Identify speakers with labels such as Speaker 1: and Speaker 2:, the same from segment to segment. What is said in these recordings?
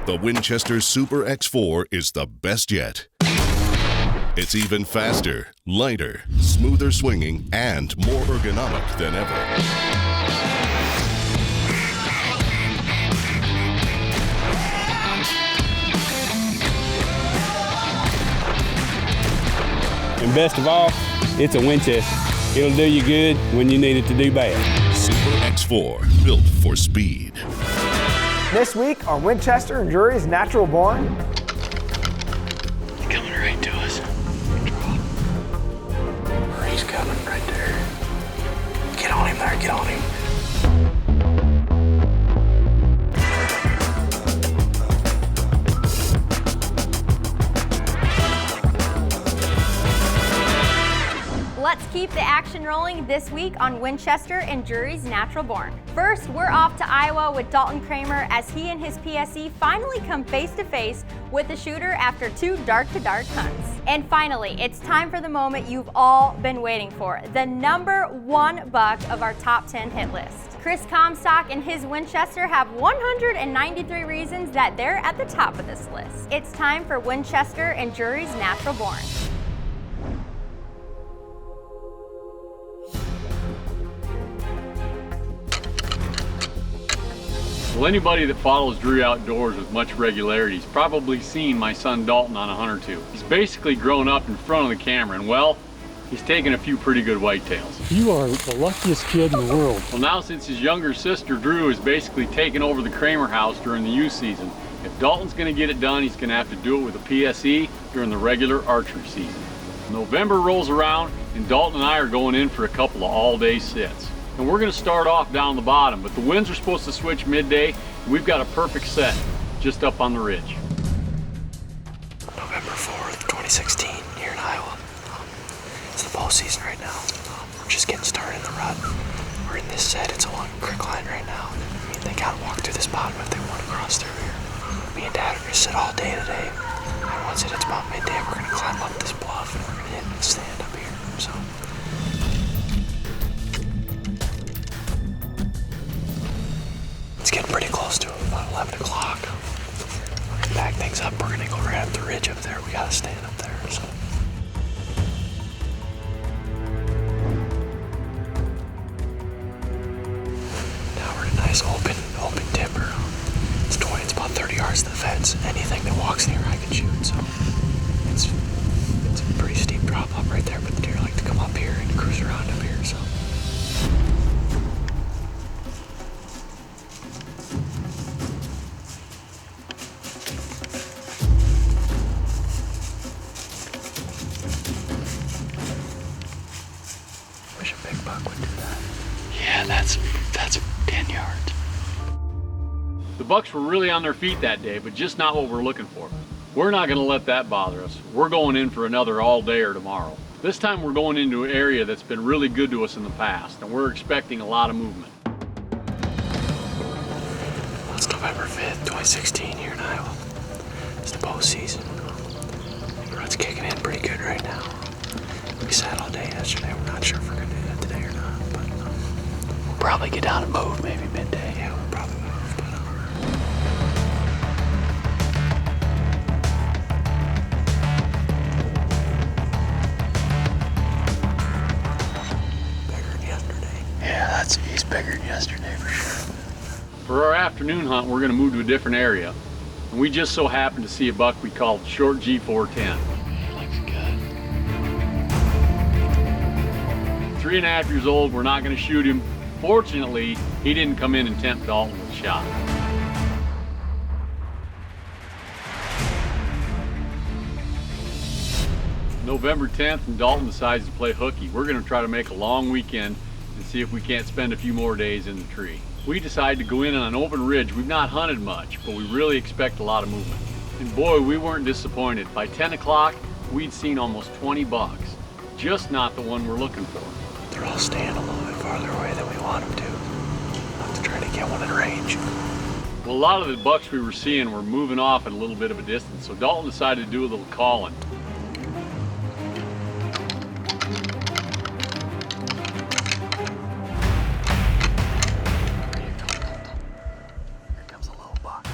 Speaker 1: the Winchester Super X4 is the best yet. It's even faster, lighter, smoother swinging, and more ergonomic than ever.
Speaker 2: And best of all, it's a Winchester. It'll do you good when you need it to do bad.
Speaker 1: Super X4, built for speed.
Speaker 3: This week on Winchester and Drury's Natural Born.
Speaker 4: He's coming right to us. He's coming right there. Get on him there, get on him.
Speaker 5: Let's keep the action rolling this week on Winchester and Drury's Natural Born. First, we're off to Iowa with Daltyn Kramer as he and his PSE finally come face to face with the shooter after 2 dark-to-dark hunts. And finally, it's time for the moment you've all been waiting for, the #1 buck of our top 10 hit list. Chris Comstock and his Winchester have 193 reasons that they're at the top of this list. It's time for Winchester and Drury's Natural Born.
Speaker 6: Well, anybody that follows Drury outdoors with much regularity has probably seen my son Daltyn on a hunt or two. He's basically grown up in front of the camera, and well, he's taken a few pretty good whitetails.
Speaker 7: You are the luckiest kid in the world.
Speaker 6: Well, now since his younger sister Drew has basically taken over the Kramer house during the youth season, if Dalton's going to get it done, he's going to have to do it with a PSE during the regular archery season. November rolls around, and Daltyn and I are going in for a couple of all-day sits. And we're going to start off down the bottom, but the winds are supposed to switch midday, and we've got a perfect set just up on the ridge.
Speaker 4: November 4th, 2016, here in Iowa. It's the bow season right now. We're just getting started in the rut. We're in this set. It's along a creek line right now. I mean, they gotta walk through this bottom if they want to cross through here. Me and Dad are gonna sit all day today. And once it hits about midday, we're gonna climb up this bluff and we're gonna hit and stand up here. So. It's getting pretty close to about 11 o'clock. We're gonna back things up. We're gonna go right up the ridge up there. We gotta stand up there. So. Now we're in a nice open timber. It's about 30 yards to the fence. Anything that walks in here I can shoot. So it's a pretty steep drop up right there, but the deer like to come up here and cruise around up here. So. Wish a big buck would do that. Yeah, that's 10 yards.
Speaker 6: The bucks were really on their feet that day, but just not what we're looking for. We're not going to let that bother us. We're going in for another all-dayer tomorrow. This time we're going into an area that's been really good to us in the past, and we're expecting a lot of movement.
Speaker 4: Well, it's November 5th, 2016 here in Iowa. It's the bow season. The rut's kicking in pretty good right now. We sat all day yesterday. We're not sure if we're going to do that today or not, but we'll probably get down and move maybe midday. Yeah, we'll probably move, but bigger than yesterday. Yeah, he's bigger than yesterday for sure.
Speaker 6: For our afternoon hunt, we're going to move to a different area, and we just so happened to see a buck we called Short G410.
Speaker 4: Looks good.
Speaker 6: 3.5 years old, we're not going to shoot him. Fortunately, he didn't come in and tempt Daltyn with a shot. November 10th, and Daltyn decides to play hooky. We're going to try to make a long weekend and see if we can't spend a few more days in the tree. We decided to go in on an open ridge. We've not hunted much, but we really expect a lot of movement. And boy, we weren't disappointed. By 10 o'clock, we'd seen almost 20 bucks. Just not the one we're looking for.
Speaker 4: They're all staying a little bit farther away than we want them to. We'll have to try to get one in range.
Speaker 6: Well, a lot of the bucks we were seeing were moving off at a little bit of a distance, so Daltyn decided to do a little calling.
Speaker 4: Here comes a little buck.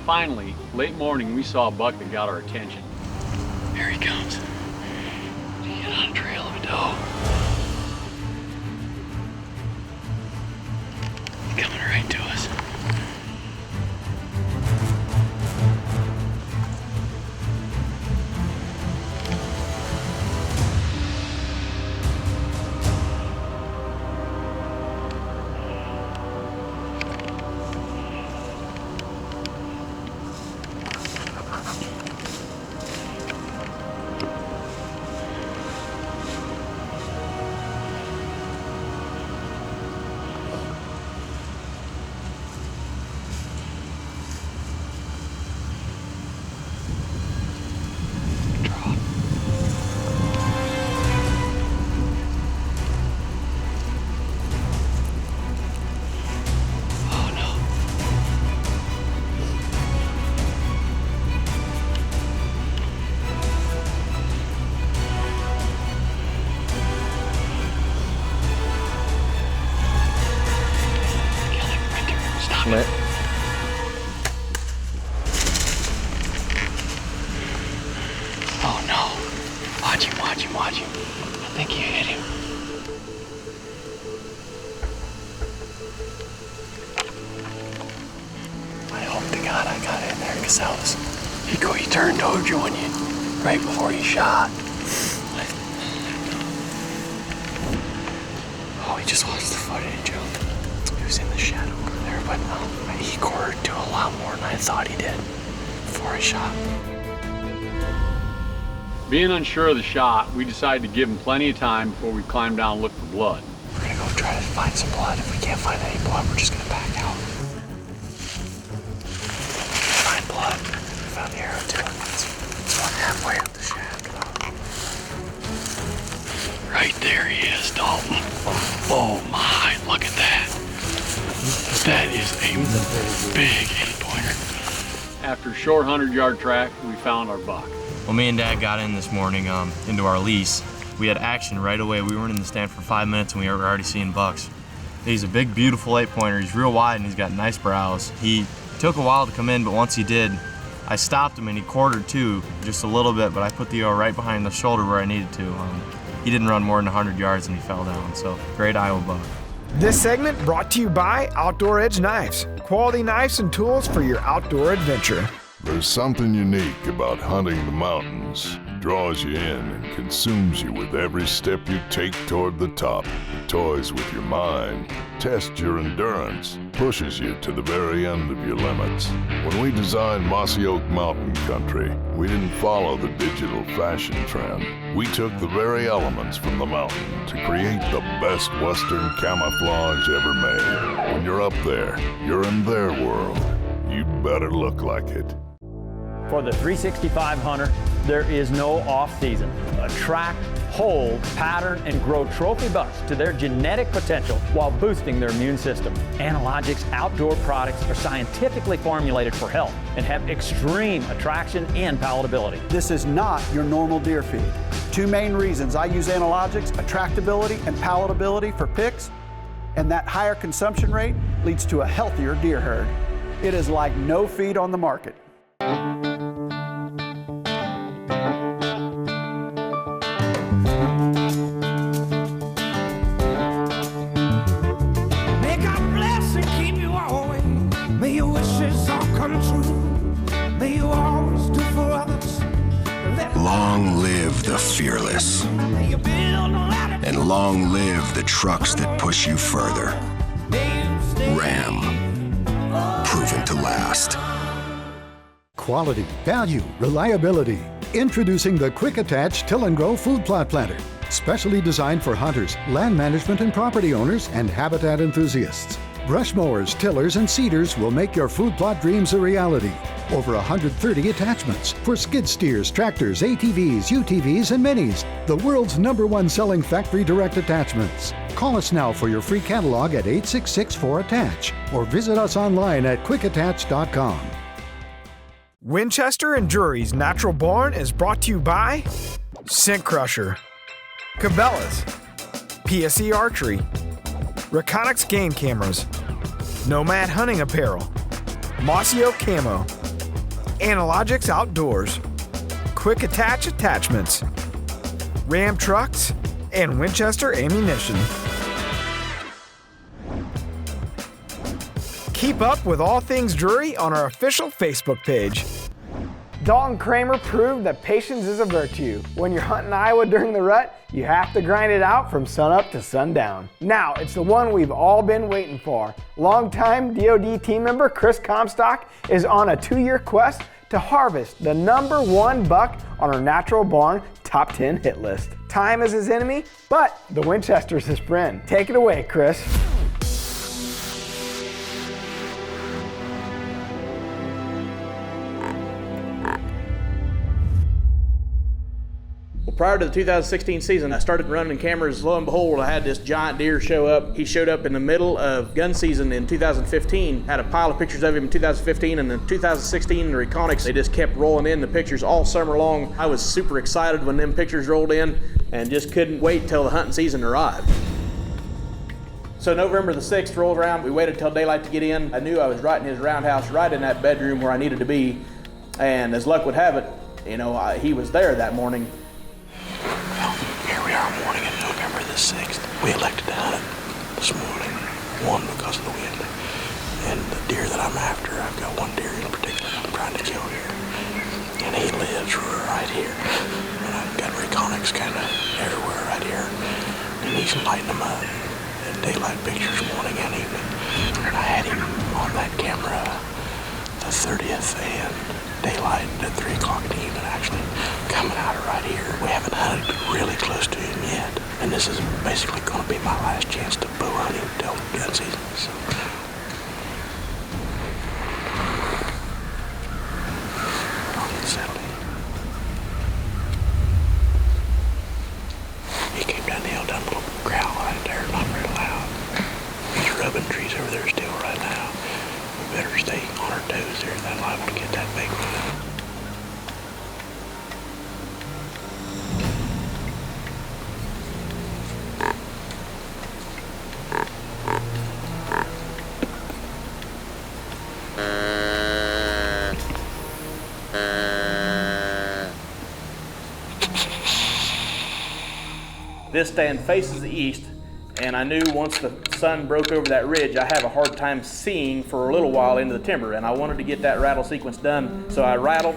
Speaker 6: Finally, late morning, we saw a buck that got our attention.
Speaker 4: Here he comes. He get on a trail of a doe. He's coming right to us. Lit. Oh no. Watch him, watch him, watch him. I think you hit him. I hope to God I got in there because that was... He turned towards you when right before you shot. Oh, he just watched the footage. He was in the shadow over there, but he quartered to a lot more than I thought he did before he shot.
Speaker 6: Being unsure of the shot, we decided to give him plenty of time before we climbed down and looked for blood.
Speaker 4: We're gonna go try to find some blood. If we can't find any blood, we're just gonna back out. Find blood. We found the arrow too. It's one halfway up the shaft. Right there he is, Dalton. Oh my, look at that. That is a big 8-pointer.
Speaker 6: After a short 100-yard track, we found our buck.
Speaker 8: Well, me and Dad got in this morning into our lease. We had action right away. We weren't in the stand for 5 minutes and we were already seeing bucks. He's a big, beautiful 8-pointer. He's real wide and he's got nice brows. He took a while to come in, but once he did, I stopped him and he quartered too, just a little bit, but I put the arrow right behind the shoulder where I needed to. He didn't run more than 100 yards and he fell down, so great Iowa buck.
Speaker 3: This segment brought to you by Outdoor Edge Knives. Quality knives and tools for your outdoor adventure.
Speaker 9: There's something unique about hunting the mountains. It draws you in and consumes you with every step you take toward the top. It toys with your mind, tests your endurance, pushes you to the very end of your limits. When we designed Mossy Oak Mountain Country, we didn't follow the digital fashion trend. We took the very elements from the mountain to create the best Western camouflage ever made. When you're up there, you're in their world. You better look like it.
Speaker 10: For the 365 hunter, there is no off-season. Attract, hold, pattern, and grow trophy bucks to their genetic potential while boosting their immune system. Analogics outdoor products are scientifically formulated for health and have extreme attraction and palatability.
Speaker 11: This is not your normal deer feed. Two main reasons I use Analogics: attractability and palatability for picks, and that higher consumption rate leads to a healthier deer herd. It is like no feed on the market.
Speaker 12: May God bless and keep you always. May your wishes all come true. May you always do for others.
Speaker 13: Long live the fearless. And long live the trucks that push you further. Ram. Proven to last.
Speaker 14: Quality, value, reliability. Introducing the Quick Attach Till and Grow Food Plot Planter. Specially designed for hunters, land management and property owners, and habitat enthusiasts. Brush mowers, tillers, and seeders will make your food plot dreams a reality. Over 130 attachments for skid steers, tractors, ATVs, UTVs, and minis. The world's #1 selling factory direct attachments. Call us now for your free catalog at 866-4ATTACH or visit us online at quickattach.com.
Speaker 3: Winchester and Drury's Natural Born is brought to you by Scent Crusher, Cabela's, PSE Archery, Reconyx Game Cameras, Nomad Hunting Apparel, Mossy Oak Camo, Analogics Outdoors, Quick Attach Attachments, Ram Trucks, and Winchester Ammunition. Keep up with all things Drury on our official Facebook page.
Speaker 15: Daltyn Kramer proved that patience is a virtue. When you're hunting Iowa during the rut, you have to grind it out from sunup to sundown. Now, it's the one we've all been waiting for. Longtime DoD team member Chris Comstock is on a 2-year quest to harvest the #1 buck on our Natural Born top 10 hit list. Time is his enemy, but the Winchester's his friend. Take it away, Chris.
Speaker 16: Well, prior to the 2016 season, I started running cameras. Lo and behold, I had this giant deer show up. He showed up in the middle of gun season in 2015. Had a pile of pictures of him in 2015, and in 2016, the Reconics, they just kept rolling in the pictures all summer long. I was super excited when them pictures rolled in and just couldn't wait till the hunting season arrived. So November the 6th rolled around. We waited till daylight to get in. I knew I was right in his roundhouse, right in that bedroom where I needed to be. And as luck would have it, he was there that morning.
Speaker 4: Here we are morning of November the 6th. We elected to hunt this morning, one because of the wind, and the deer that I'm after, I've got one deer in particular I'm trying to kill here, and he lives right here, and I've got Reconics kind of everywhere right here, and he's lighting them up in daylight pictures morning and evening, and I had him on that camera the 30th and daylight at 3 o'clock in the evening, actually coming out of right here. We haven't hunted really close to him yet, and this is basically going to be my last chance to bow hunt him till gun season. So. I'll get settled in. He came down the hill, done a little growl right there, not very loud. He's rubbing trees over there still right now. We better stay on our toes there. That liable to get that big one.
Speaker 16: This stand faces the east, and I knew once the sun broke over that ridge, I have a hard time seeing for a little while into the timber, and I wanted to get that rattle sequence done, so I rattled.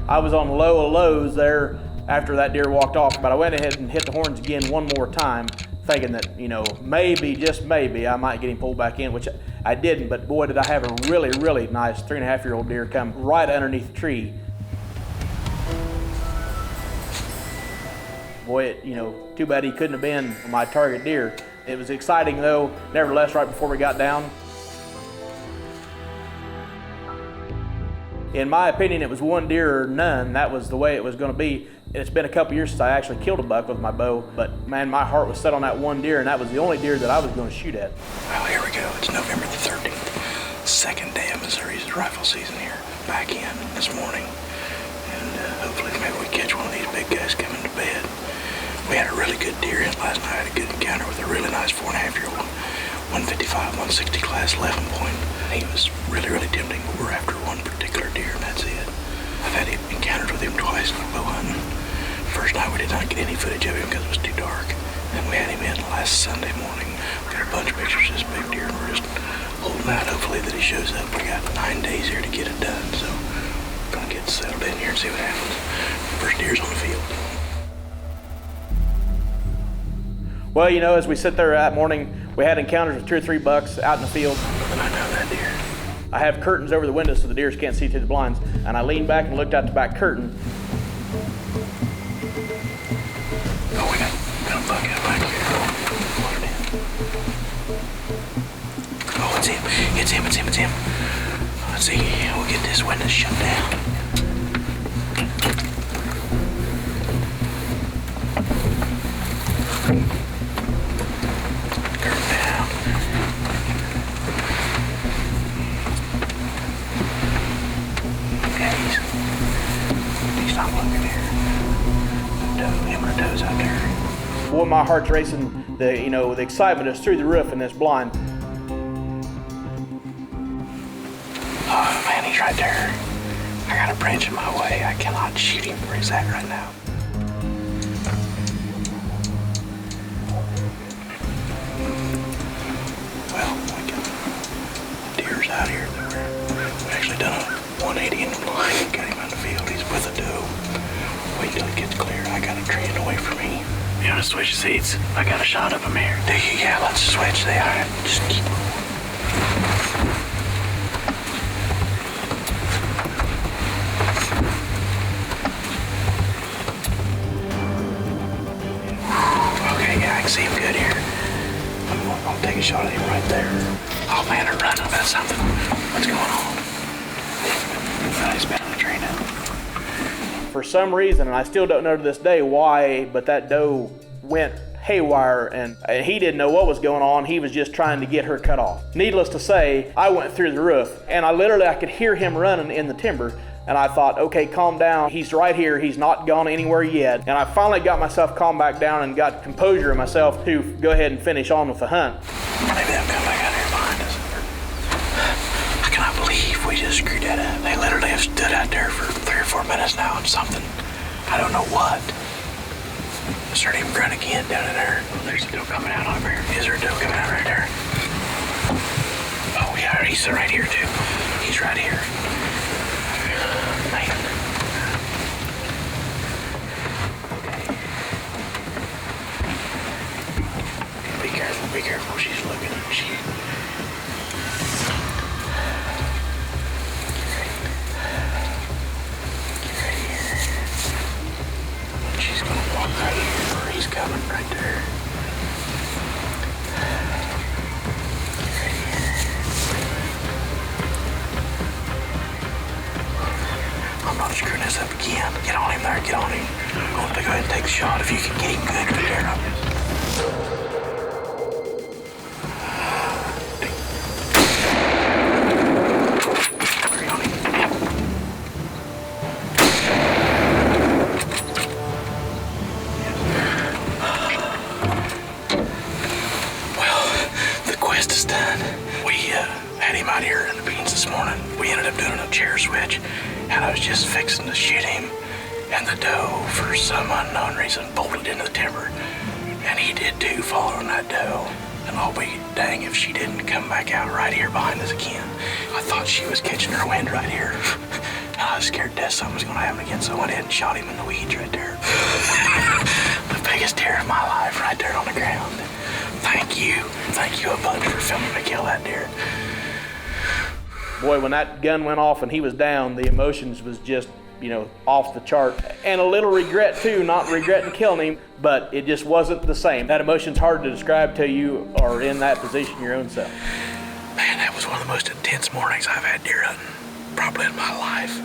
Speaker 16: I was on low of lows there after that deer walked off, but I went ahead and hit the horns again one more time, thinking that, maybe, just maybe, I might get him pulled back in, which I didn't, but boy, did I have a really, really nice 3.5-year-old deer come right underneath the tree. Boy, too bad he couldn't have been my target deer. It was exciting though, nevertheless, right before we got down. In my opinion, it was one deer or none. That was the way it was going to be. It's been a couple years since I actually killed a buck with my bow, but man, my heart was set on that one deer, and that was the only deer that I was going to shoot at.
Speaker 4: Well, here we go. It's November the 13th, second day of Missouri's rifle season here. Back in this morning, and hopefully maybe we catch one of these big guys coming to bed. We had a really good deer in last night. I had a good encounter with a really nice 4.5-year-old, 155, 160 class 11 point. He was really, really tempting, but we're after one particular deer, and that's it. I've had encounters with him twice bow hunting. First night we did not get any footage of him because it was too dark. Then we had him in last Sunday morning. We got a bunch of pictures of this big deer, and we're just holding out hopefully that he shows up. We got 9 days here to get it done, so we're gonna get settled in here and see what happens. First deer's on the field.
Speaker 16: Well, as we sit there that morning, we had encounters with 2 or 3 bucks out in the field.
Speaker 4: And I know that deer.
Speaker 16: I have curtains over the windows so the deers can't see through the blinds, and I leaned back and looked out the back curtain.
Speaker 4: Oh, we got a buck out back here. Oh, it's him. It's him. Let's see. We'll get this window shut down.
Speaker 16: know my heart's racing. The excitement is through the roof in this blind.
Speaker 4: Oh man, he's right there. I got a branch in my way. I cannot shoot him where he's at right now. Well, deer's out here. We actually done a 180 in the blind. Got him in the field. He's with a doe. Wait till it gets clear. I got a tree away from me. You want to switch seats? I got a shot of him here. Do you? Yeah, let's switch. They are. Just keep rolling. Okay, yeah, I can see him good here. I'll take a shot of him right there. Oh man, they're running about something. What's going on? He's been on the tree now.
Speaker 16: For some reason, and I still don't know to this day why, but that doe went haywire and he didn't know what was going on. He was just trying to get her cut off. Needless to say, I went through the roof and I could hear him running in the timber. And I thought, okay, calm down. He's right here. He's not gone anywhere yet. And I finally got myself calmed back down and got composure in myself to go ahead and finish on with the hunt.
Speaker 4: Maybe they'll come back out here behind us. I cannot believe we just screwed that up. They literally have stood out there for 3 or 4 minutes now on something. I don't know what. I started him grunt again down in there. Oh, there's a doe coming out over here. Is there a doe coming out right there? Oh yeah, he's right here too. He's right here. Man. Be careful, she's looking. Get right here. She's gonna walk right here where he's coming, right there. I'm not screwing this up again. Get on him there, get on him. I'm going to go ahead and take the shot if you can get him good right there. Hurry on him. Yep. Well, the quest is done. We had him out here in the beans this morning. We ended up doing a chair switch. And I was just fixing to shoot him, and the doe, for some unknown reason, bolted into the timber. And he did too, following that doe. And I'll be dang if she didn't come back out right here behind us again. I thought she was catching her wind right here. And I was scared to death something was going to happen again, so I went ahead and shot him in the weeds right there. The biggest deer of my life right there on the ground. Thank you a bunch for filming me kill that deer.
Speaker 16: Boy, when that gun went off and he was down, the emotions was just, off the chart. And a little regret too, not regretting killing him, but it just wasn't the same. That emotion's hard to describe till you are in that position your own self.
Speaker 4: Man, that was one of the most intense mornings I've had deer hunting, probably in my life.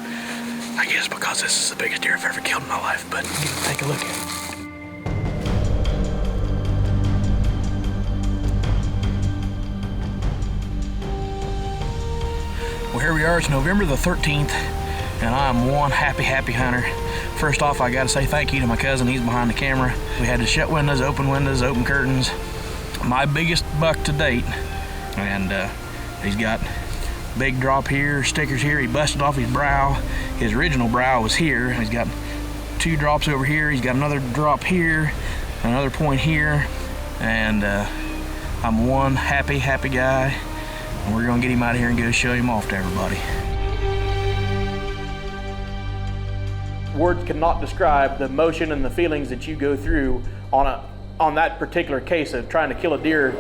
Speaker 4: I guess because this is the biggest deer I've ever killed in my life, but take a look at it. Well, here we are, it's November the 13th, and I'm one happy hunter. First off, I gotta say thank you to my cousin, he's behind the camera. We had to shut windows, open curtains. My biggest buck to date, and he's got big drop here, stickers here, he busted off his brow. His original brow was here. He's got 2 drops over here, he's got another drop here, another point here, and I'm one happy guy. And we're gonna get him out of here and go show him off to everybody.
Speaker 16: Words cannot describe the emotion and the feelings that you go through on that particular case of trying to kill a deer.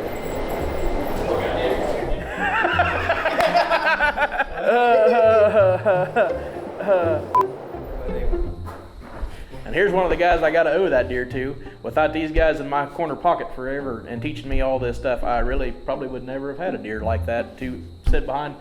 Speaker 16: And here's one of the guys I gotta owe that deer to. Without these guys in my corner pocket forever and teaching me all this stuff, I really probably would never have had a deer like that to sit behind.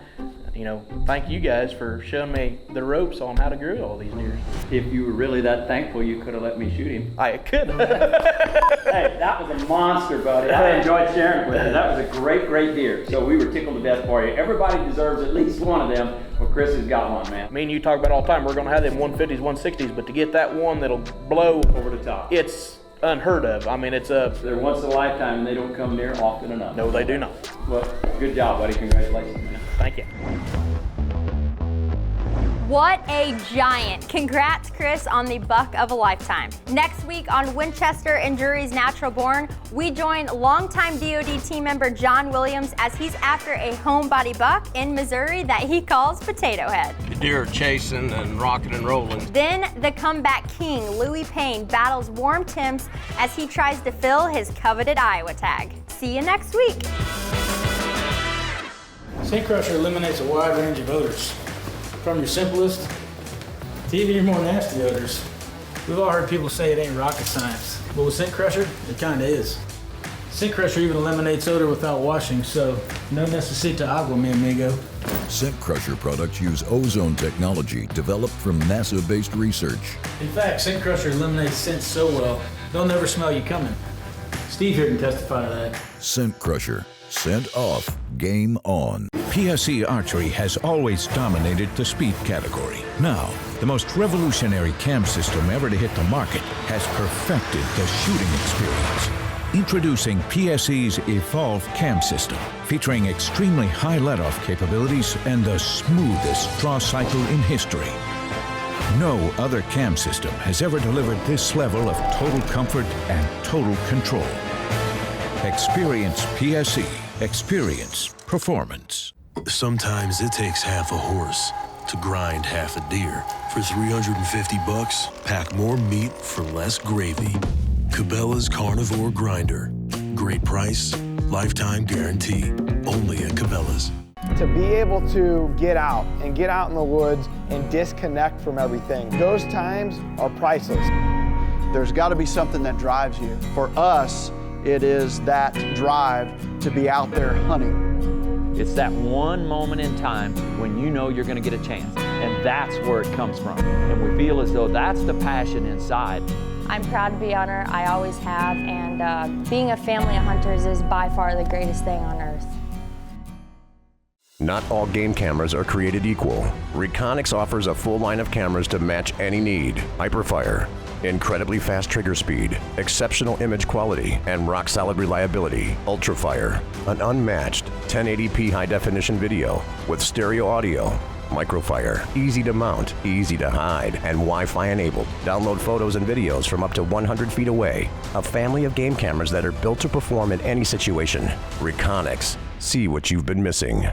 Speaker 16: Thank you guys for showing me the ropes on how to grow all these deer.
Speaker 10: If you were really that thankful, you could have let me shoot him.
Speaker 16: I could.
Speaker 10: Hey, that was a monster, buddy. I enjoyed sharing it with you. That was a great deer. So we were tickled to death for you. Everybody deserves at least one of them. Well, Chris has got one, man.
Speaker 16: Me and you talk about all the time. We're going to have them 150s, 160s, but to get that one that'll blow
Speaker 10: over the top,
Speaker 16: it's unheard of. I mean, it's a...
Speaker 10: They're once in a lifetime and they don't come near often enough.
Speaker 16: No, they do not.
Speaker 10: Well, good job, buddy. Congratulations, man.
Speaker 16: Thank you.
Speaker 5: What a giant. Congrats, Chris, on the buck of a lifetime. Next week on Winchester and Drury's Natural Born, we join longtime DoD team member John Williams as he's after a homebody buck in Missouri that he calls Potato Head.
Speaker 17: The deer are chasing and rocking and rolling.
Speaker 5: Then the comeback king, Louis Payne, battles warm temps as he tries to fill his coveted Iowa tag. See you next week.
Speaker 18: Scent Crusher eliminates a wide range of odors, from your simplest to even your more nasty odors. We've all heard people say it ain't rocket science, but with Scent Crusher, it kinda is. Scent Crusher even eliminates odor without washing, so no necesita agua, mi amigo.
Speaker 19: Scent Crusher products use ozone technology developed from NASA-based research.
Speaker 18: In fact, Scent Crusher eliminates scent so well, they'll never smell you coming. Steve here can testify to that.
Speaker 19: Scent Crusher. Scent off, game on.
Speaker 20: PSE Archery has always dominated the speed category. Now, the most revolutionary cam system ever to hit the market has perfected the shooting experience. Introducing PSE's Evolve Cam System, featuring extremely high let-off capabilities and the smoothest draw cycle in history. No other cam system has ever delivered this level of total comfort and total control. Experience PSE. Experience performance.
Speaker 21: Sometimes it takes half a horse to grind half a deer. For $350, pack more meat for less gravy. Cabela's Carnivore Grinder. Great price, lifetime guarantee. Only at Cabela's.
Speaker 15: To be able to get out in the woods and disconnect from everything, those times are priceless.
Speaker 11: There's got to be something that drives you. For us, it is that drive to be out there hunting.
Speaker 10: It's that one moment in time when you know you're going to get a chance, and that's where it comes from. And we feel as though that's the passion inside.
Speaker 22: I'm proud to be on her. I always have, and being a family of hunters is by far the greatest thing on earth.
Speaker 23: Not all game cameras are created equal. Reconyx offers a full line of cameras to match any need. Hyperfire, incredibly fast trigger speed, exceptional image quality, and rock-solid reliability. Ultrafire, an unmatched 1080p high-definition video with stereo audio. Microfire, easy to mount, easy to hide, and Wi-Fi enabled. Download photos and videos from up to 100 feet away. A family of game cameras that are built to perform in any situation. Reconyx, see what you've been missing.